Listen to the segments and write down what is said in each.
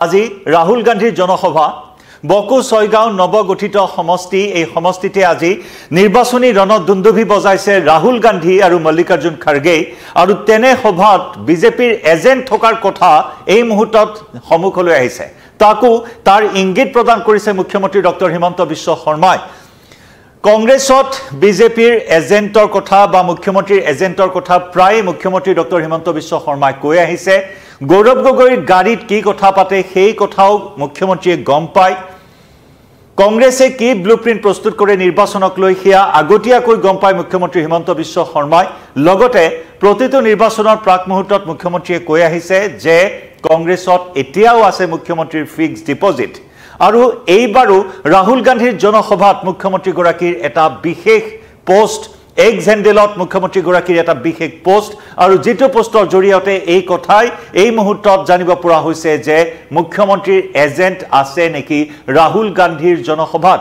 আজি রাহুল গান্ধীর জনসভা বকো ছয়গাঁও নবগঠিত সমষ্টি এই সমষ্টিতে আজি নির্বাচনী রণদুন্দুভি বজাইছে রাহুল গান্ধী আর মল্লিকার্জুন খারগে আর তেনে সভাত বিজেপির এজেন্ট থাকার কথা এই মুহূর্তত সম্মুখলৈ আহিছে তাকো তার ইঙ্গিত প্রদান করেছে মুখ্যমন্ত্রী ডক্টর হিমন্ত বিশ্ব শর্মায় কংগ্রেছত বিজেপির এজেন্টর কথা বা মুখ্যমন্ত্রীর এজেন্টর কথা প্রায় মুখ্যমন্ত্রী ডক্টর হিমন্ত বিশ্ব শর্মায় কৈ আহিছে গৌরব গগৈর গাড়িত কি কথা পাতে সেই কথাও মুখ্যমন্ত্রীয়ে গম পায় কংগ্রেসে কি ব্লুপ্রিন্ট প্রস্তুত করে নির্বাচনক লৈ হিয়া আগতীয়াকৈ গম পায় মুখ্যমন্ত্রী হিমন্ত বিশ্ব শর্মায় লগতে প্রতিটো নির্বাচনের প্রাক মুহূর্তত মুখ্যমন্ত্রীয়ে কৈ আহিছে যে কংগ্রেসত এতিয়াও আছে মুখ্যমন্ত্রীর ফিক্সড ডিপোজিট আৰু এইবাৰো ৰাহুল গান্ধীৰ জনসভাত মুখ্যমন্ত্ৰী গৰাকীৰ এটা বিশেষ পোস্ট এক্স হ্যান্ডেলত মুখ্যমন্ত্ৰী গৰাকীৰ এটা বিশেষ পোস্ট আৰু যেটো পোস্টৰ জৰিয়তে এই কথাই এই মুহূৰ্তত জানিব পৰা হৈছে যে মুখ্যমন্ত্রীর এজেন্ট আছে নেকি রাহুল গান্ধীর জনসভাত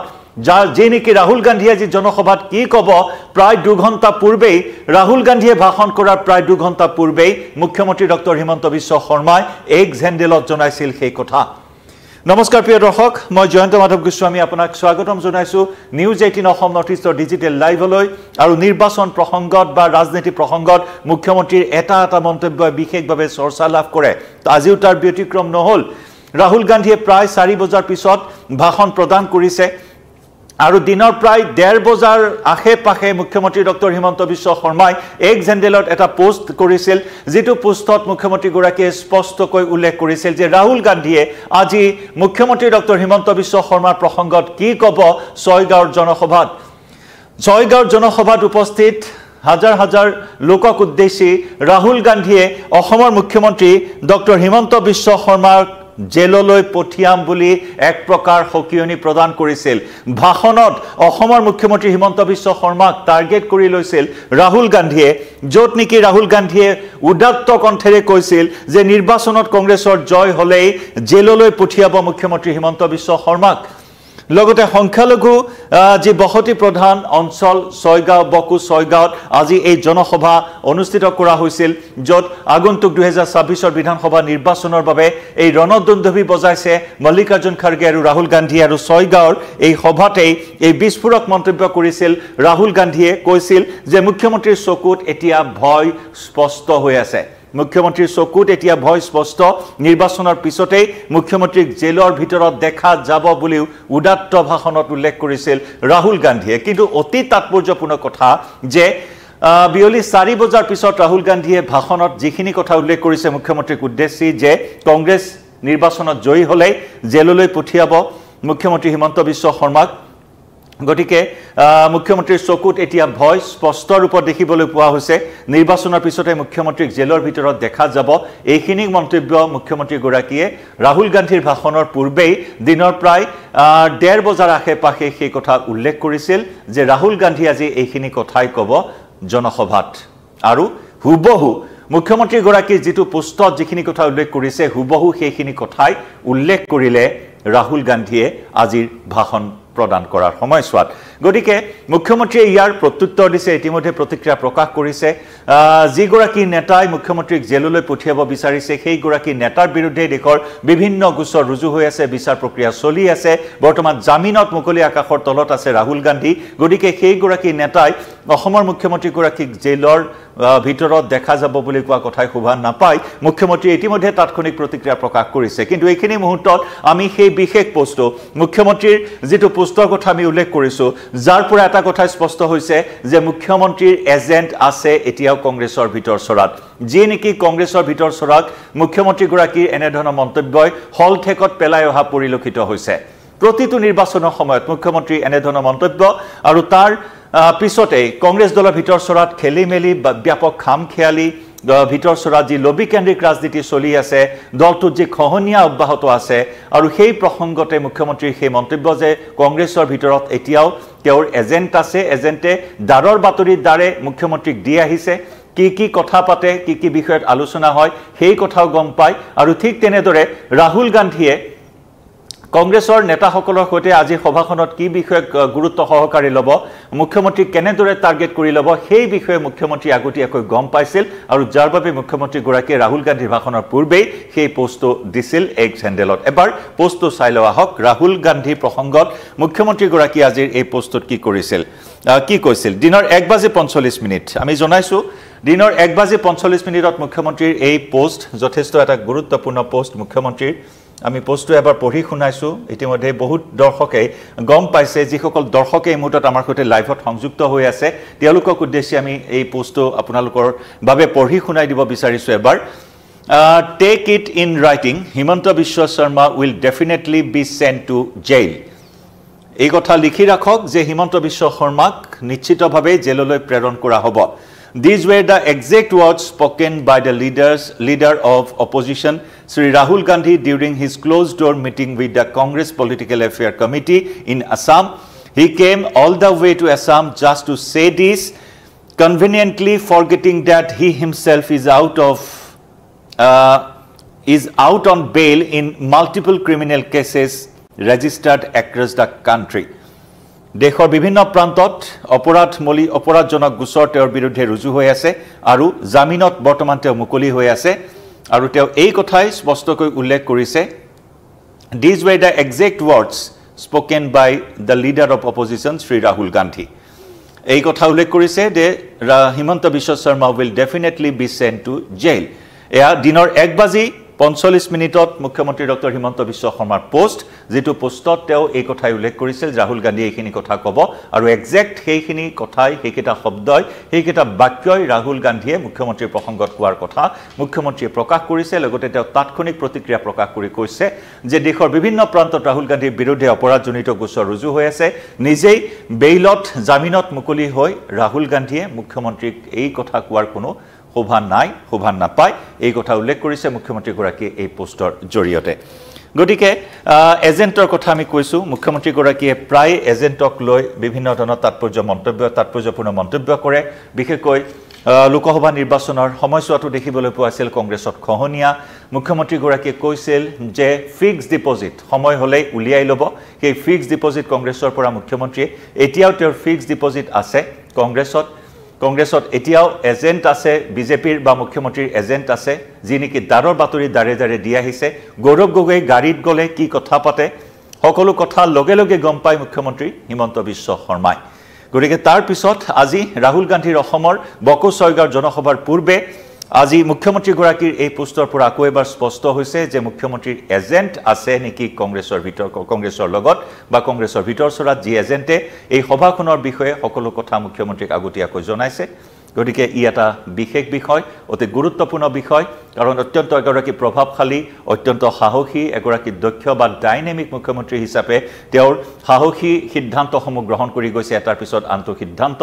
যে নেকি রাহুল গান্ধী আজি জনসভাত কি কব প্রায় 2 ঘন্টা পূর্বেই রাহুল গান্ধীয়ে ভাষণ করার প্রায় 2 ঘন্টা পূর্বেই মুখ্যমন্ত্রী ডক্টর হিমন্ত বিশ্ব শর্মায় এক্স হ্যান্ডেলত জনাইছিল সেই কথা নমস্কাৰ প্ৰিয় দৰ্শক মই জয়ন্ত মাধৱ গোস্বামী আপোনাক স্বাগতম জনাইছো নিউজ 18 অসম নৰ্থ ইষ্টৰ ডিজিটেল লাইভলৈ আৰু নিৰ্বাচন প্ৰসংগত বা ৰাজনীতি প্ৰসংগত মুখ্যমন্ত্ৰীৰ এটা মন্তব্যই বিশেষভাৱে চৰ্চা লাভ কৰে আজিও তাৰ ব্যতিক্ৰম নহল ৰাহুল গান্ধীয়ে প্ৰায় 4 বজাৰ পিছত ভাষণ প্ৰদান কৰিছে আৰু দিনৰ প্ৰায় 1:30 বজাৰ আশে পাশে মুখ্যমন্ত্ৰী ডক্টৰ হিমন্ত বিশ্ব শৰ্মায় এক্স হ্যান্ডেলত এটা পোস্ট কৰিছিল যেটো পোস্টত মুখ্যমন্ত্ৰী গৰাকীয়ে স্পষ্টকৈ উল্লেখ কৰিছিল যে ৰাহুল গান্ধীয়ে আজি মুখ্যমন্ত্ৰী ডক্টৰ হিমন্ত বিশ্ব শৰ্মাৰ প্ৰসংগত কি কব ছয়গাঁৱৰ জনসভাত উপস্থিত হাজাৰ হাজাৰ লোকক উদ্দেশ্যি ৰাহুল গান্ধীয়ে অসমৰ মুখ্যমন্ত্ৰী ডক্টৰ হিমন্ত বিশ্ব শৰ্মাৰ জেললৈ পঠিয়াম বুলি এক প্ৰকাৰ হকিয়নি প্ৰদান কৰিছিল ভাষণত অসমৰ মুখ্যমন্ত্ৰী হিমন্ত বিশ্ব শৰ্মাক টাৰ্গেট কৰি লৈছিল ৰাহুল গান্ধীয়ে যত নেকি ৰাহুল গান্ধীয়ে উদাত্ত কণ্ঠেৰে কৈছিল যে নিৰ্বাচনত কংগ্ৰেছৰ জয় হলেই জেললৈ পঠিয়াব মুখ্যমন্ত্ৰী হিমন্ত বিশ্ব শৰ্মাক লগতে সংখ্যালঘু যে বসতি প্ৰধান অঞ্চল ছয়গাঁও বকো ছয়গাঁৱত আজি এই জনসভা অনুষ্ঠিত কৰা হৈছিল যত আগন্তুক 2026 বিধানসভা নিৰ্বাচনৰ বাবে এই ৰণদুন্দুভি বজাইছে মল্লিকাৰ্জুন খাৰগে আৰু ৰাহুল গান্ধী আৰু ছয়গাঁৱৰ এই সভাতেই এই বিস্ফোৰক মন্তব্য কৰিছিল ৰাহুল গান্ধীয়ে কৈছিল যে মুখ্যমন্ত্ৰীৰ চকুত এতিয়া ভয় স্পষ্ট হৈ আছে মুখ্যমন্ত্ৰীৰ চকুত এতিয়া ভয় স্পষ্ট নিৰ্বাচনেৰ পিছতেই মুখ্যমন্ত্ৰীক জেলৰ ভিতৰত দেখা যাব বুলিও উদাত্ত ভাষণত উল্লেখ কৰিছিল ৰাহুল গান্ধীয়ে কিন্তু অতি তাৎপৰ্যপূৰ্ণ কথা যে বিয়লি 4 বজাৰ পিছত ৰাহুল গান্ধীয়ে ভাষণত যিখিনি কথা উল্লেখ কৰিছে মুখ্যমন্ত্ৰীক উদ্দেশ্যি যে কংগ্ৰেছ নিৰ্বাচনত জয়ী হলে জেললৈ পঠিয়াব মুখ্যমন্ত্ৰী হিমন্ত বিশ্ব শৰ্মাক গটিকে মুখ্যমন্ত্ৰীৰ চকুত এতিয়া ভয় স্পষ্ট ৰূপত দেখিবলৈ পোৱা হৈছে নিৰ্বাচনৰ পিছতে মুখ্যমন্ত্ৰীক জেলৰ ভিতৰত দেখা যাব এইখিনি মন্তব্য মুখ্যমন্ত্ৰী গৰাকীয়ে ৰাহুল গান্ধীৰ ভাষণৰ পূৰ্বেই দিনৰ প্ৰায় 1:30 বজাৰ আশে পাশে সেই কথা উল্লেখ কৰিছিল যে ৰাহুল গান্ধী আজি এইখিনি কথাই কব জনসভাত আৰু হুবহু মুখ্যমন্ত্ৰী গৰাকীৰ যেটো পোষ্টত যিখিনি কথা উল্লেখ কৰিছে হুবহু সেইখিনি কথাই উল্লেখ কৰিলে ৰাহুল গান্ধীয়ে আজিৰ ভাষণ প্ৰদান কৰাৰ সময়ছোৱাত গতিকে মুখ্যমন্ত্ৰীয়ে ইয়াৰ প্ৰত্যুত্তৰ দিছে ইতিমধ্যে প্ৰতিক্ৰিয়া প্ৰকাশ কৰেছে যিগৰাকী নেতাই মুখ্যমন্ত্ৰীক জেললৈ পঠিয়াব বিচাৰিছে সেই গৰাকী নেতাৰ বিৰুদ্ধে দেশৰ বিভিন্ন গোচৰ ৰুজু হৈ আছে বিচাৰ প্ৰক্ৰিয়া চলি আছে বৰ্তমান জামিনত মুকলি আকাশৰ তলত আছে ৰাহুল গান্ধী গতিকে সেই গৰাকী নেতাই অসমৰ মুখ্যমন্ত্ৰী গৰাকীক জেলৰ ভিতৰত দেখা যাব বুলি কোৱা কথাই শোভা নাপায় মুখ্যমন্ত্ৰী ইতিমধ্যে তাৎক্ষণিক প্ৰতিক্ৰিয়া প্ৰকাশ কৰিছে কিন্তু এইখিনি মুহূৰ্তত আমি সেই বিশেষ পোষ্ট মুখ্যমন্ত্ৰীৰ যেটো পোষ্টৰ কথা আমি উল্লেখ কৰিছো যাৰ পৰা এটা কথা স্পষ্ট হৈছে যে মুখ্যমন্ত্ৰীৰ এজেন্ট আছে এতিয়াও কংগ্ৰেছৰ ভিতৰ চৰাত যে নেকি কংগ্ৰেছৰ ভিতৰ চৰাক মুখ্যমন্ত্ৰী গৰাকীৰ এনে ধৰণৰ মন্তব্যই হলঠেকত পেলাই অহা পৰিলক্ষিত হৈছে প্ৰতিটো নিৰ্বাচনৰ সময়ত মুখ্যমন্ত্ৰী এনে ধৰণৰ মন্তব্য আৰু তাৰ পিছতে কংগ্ৰেছ দলৰ ভিতৰ চৰাত খেলি মেলি ব্যাপক খামখেয়ালি ভিতৰ চৰাত যি লবি কেন্দ্ৰিক ৰাজনীতি চলি আছে দলটোত যি খহনীয়া অব্যাহত আছে আৰু সেই প্ৰসংগতে মুখ্যমন্ত্ৰীৰ সেই মন্তব্য যে কংগ্ৰেছৰ ভিতৰত এতিয়াও তেওঁৰ এজেন্ট আছে এজেন্টে দাৰৰ বাতৰিৰ দ্বাৰে মুখ্যমন্ত্ৰীক দি আহিছে কি কথা পাতে কি বিষয়ত আলোচনা হয় সেই কথাও গম পায় আৰু ঠিক তেনেদৰে ৰাহুল গান্ধীয়ে কংগ্ৰেছৰ নেতাসকলৰ সৈতে আজি সভাখনত কি বিষয়ে গুৰুত্ব সহকাৰে ল'ব মুখ্যমন্ত্ৰী কেনেদৰে টাৰ্গেট কৰি ল'ব সেই বিষয়ে মুখ্যমন্ত্ৰী আগতীয়াকৈ গম পাইছিল আৰু যাৰ বাবে মুখ্যমন্ত্ৰী গৰাকীয়ে ৰাহুল গান্ধীৰ ভাষণৰ পূৰ্বেই সেই পোষ্টটো দিছিল এক্স হেণ্ডেলত এবাৰ পোষ্টটো চাই লোৱা হওক ৰাহুল গান্ধী প্ৰসংগত মুখ্যমন্ত্ৰী গৰাকী আজিৰ এই পোষ্টত কি কৰিছিল কি কৈছিল দিনৰ 1:45 আমি জনাইছো দিনৰ 1:45 মুখ্যমন্ত্ৰীৰ এই পোষ্ট যথেষ্ট এটা গুৰুত্বপূৰ্ণ পোষ্ট মুখ্যমন্ত্ৰীৰ আমি পোষ্টটো এবাৰ পঢ়ি শুনাইছো ইতিমধ্যে বহুত দৰ্শকে গম পাইছে যিসকল দৰ্শকে এই মুহূৰ্তত আমাৰ সৈতে লাইভত সংযুক্ত হৈ আছে তেওঁলোকক উদ্দেশ্যে আমি এই পোষ্টটো আপোনালোকৰ বাবে পঢ়ি শুনাই দিব বিচাৰিছো এবাৰ Take it in writing Himanta Biswa Sarma will definitely be sent to jail এই কথা লিখি ৰাখক যে হিমন্ত বিশ্ব শৰ্মাক নিশ্চিতভাৱে জেললৈ প্ৰেৰণ কৰা হ'ব These were the exact words spoken by the leader of opposition, Sri Rahul Gandhi, during his closed-door meeting with the Congress Political Affairs Committee in Assam. He came all the way to Assam just to say this, conveniently forgetting that he himself is out on bail in multiple criminal cases registered across the country. দেশৰ বিভিন্ন প্ৰান্তত অপৰাধজনক গোচৰ তেওঁৰ বিৰুদ্ধে ৰুজু হৈ আছে আৰু জামিনত বৰ্তমান তেওঁ মুকলি হৈ আছে আৰু তেওঁ এই কথাই স্পষ্টকৈ উল্লেখ কৰিছে These were the exact words spoken by the leader of opposition Sri Rahul Gandhi এই কথা উল্লেখ কৰিছে যে Himanta Biswa Sarma will definitely be sent to jail এয়া দিনৰ 1:45 মুখ্যমন্ত্ৰী ডক্টৰ হিমন্ত বিশ্ব শৰ্মাৰ পোষ্ট যেটো পোষ্টত তেওঁ এই কথাই উল্লেখ কৰিছিল ৰাহুল গান্ধী এইখিনি কথা ক'ব আৰু এক্সাক্ট সেইখিনি কথাই সেইকেইটা শব্দই সেইকেইটা বাক্যই ৰাহুল গান্ধীয়ে মুখ্যমন্ত্ৰীৰ প্ৰসংগত কোৱাৰ কথা মুখ্যমন্ত্ৰীয়ে প্ৰকাশ কৰিছে লগতে তেওঁ তাৎক্ষণিক প্ৰতিক্ৰিয়া প্ৰকাশ কৰি কৈছে যে দেশৰ বিভিন্ন প্ৰান্তত ৰাহুল গান্ধীৰ বিৰুদ্ধে অপৰাধজনিত গোচৰ ৰুজু হৈ আছে নিজেই বেইলত জামিনত মুকলি হৈ ৰাহুল গান্ধীয়ে মুখ্যমন্ত্ৰীক এই কথা কোৱাৰ কোনো শোভা নাপায় এই কথা উল্লেখ কৰিছে মুখ্যমন্ত্ৰী গৰাকীয়ে এই পোষ্টৰ জৰিয়তে গতিকে এজেন্টৰ কথা আমি কৈছো মুখ্যমন্ত্ৰী গৰাকীয়ে প্ৰায় এজেন্টক লৈ বিভিন্ন ধৰণৰ তাৎপৰ্যপূৰ্ণ মন্তব্য কৰে বিশেষকৈ লোকসভা নিৰ্বাচনৰ সময়ছোৱাটো দেখিবলৈ পোৱা আছিল কংগ্ৰেছত খহনীয়া মুখ্যমন্ত্ৰী গৰাকীয়ে কৈছিল যে ফিক্স ডিপোজিট সময় হলে উলিয়াই ল'ব সেই ফিক্স ডিপোজিট কংগ্ৰেছৰ পৰা মুখ্যমন্ত্ৰীয়ে এতিয়াও তেওঁৰ ফিক্স ডিপোজিট আছে কংগ্ৰেছত এতিয়াও এজেন্ট আছে বিজেপিৰ বা মুখ্যমন্ত্ৰীৰ এজেন্ট আছে যি নেকি দাৰৰ বাতৰি দাৰে দিয়া আহিছে গৌৰৱ গগৈ গাড়ীত গলে কি কথা পাতে সকলো কথা লগে লগে গম পায় মুখ্যমন্ত্ৰী হিমন্ত বিশ্ব শৰ্মাই গতিকে তাৰ পিছত আজি ৰাহুল গান্ধীৰ অসমৰ বকোছয়গাঁও জনসভাৰ পূৰ্বে আজি মুখ্যমন্ত্ৰী গৰাকীৰ এই পোষ্টৰ পৰা আকৌ এবাৰ স্পষ্ট হৈছে যে মুখ্যমন্ত্ৰীৰ এজেন্ট আছে নেকি কংগ্ৰেছৰ লগত বা কংগ্ৰেছৰ ভিতৰচৰাত যি এজেন্টে এই সভাখনৰ বিষয়ে সকলো কথা মুখ্যমন্ত্ৰীক আগতীয়াকৈ জনাইছে গতিকে ই এটা বিশেষ বিষয় অতি গুৰুত্বপূৰ্ণ বিষয় কাৰণ অত্যন্ত এগৰাকী প্ৰভাৱশালী অত্যন্ত সাহসী এগৰাকী দক্ষ বা ডাইনামিক মুখ্যমন্ত্ৰী হিচাপে তেওঁৰ সাহসী সিদ্ধান্তসমূহ গ্ৰহণ কৰি গৈছে এটাৰ পিছত আনটো সিদ্ধান্ত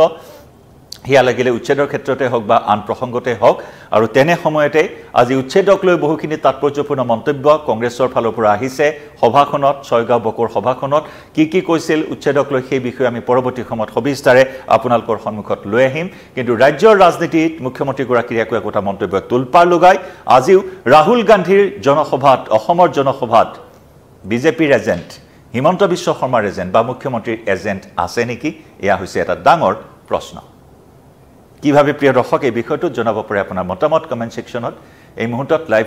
হিয়া লাগিলে উচ্ছেদৰ ক্ষেত্ৰতে হওক বা আন প্ৰসংগতে হওক আৰু তেনে সময়তে আজি উচ্ছেদক লৈ বহুখিনি তাৎপৰ্যপূৰ্ণ মন্তব্য কংগ্ৰেছৰ ফালৰ পৰা আহিছে সভাখনত ছয়গাঁও বকৰ সভাখনত কি কৈছিল উচ্ছেদক লৈ সেই বিষয়ে আমি পৰৱৰ্তী সময়ত সবিস্তাৰে আপোনালোকৰ সন্মুখত লৈ আহিম কিন্তু ৰাজ্যৰ ৰাজনীতিত মুখ্যমন্ত্ৰী গৰাকীৰ একোটা মন্তব্য তুলপাৰ লগাই আজিও ৰাহুল গান্ধীৰ জনসভাত অসমৰ জনসভাত বিজেপিৰ এজেন্ট হিমন্ত বিশ্ব শৰ্মাৰ এজেন্ট বা মুখ্যমন্ত্ৰীৰ এজেন্ট আছে নেকি এয়া হৈছে এটা ডাঙৰ প্ৰশ্ন কিভাবে প্ৰিয় দৰ্শক এই বিষয়টো জনাব পাৰে আপোনাৰ মতামত কমেন্ট সেকশনত এই মুহূৰ্তত লাইভ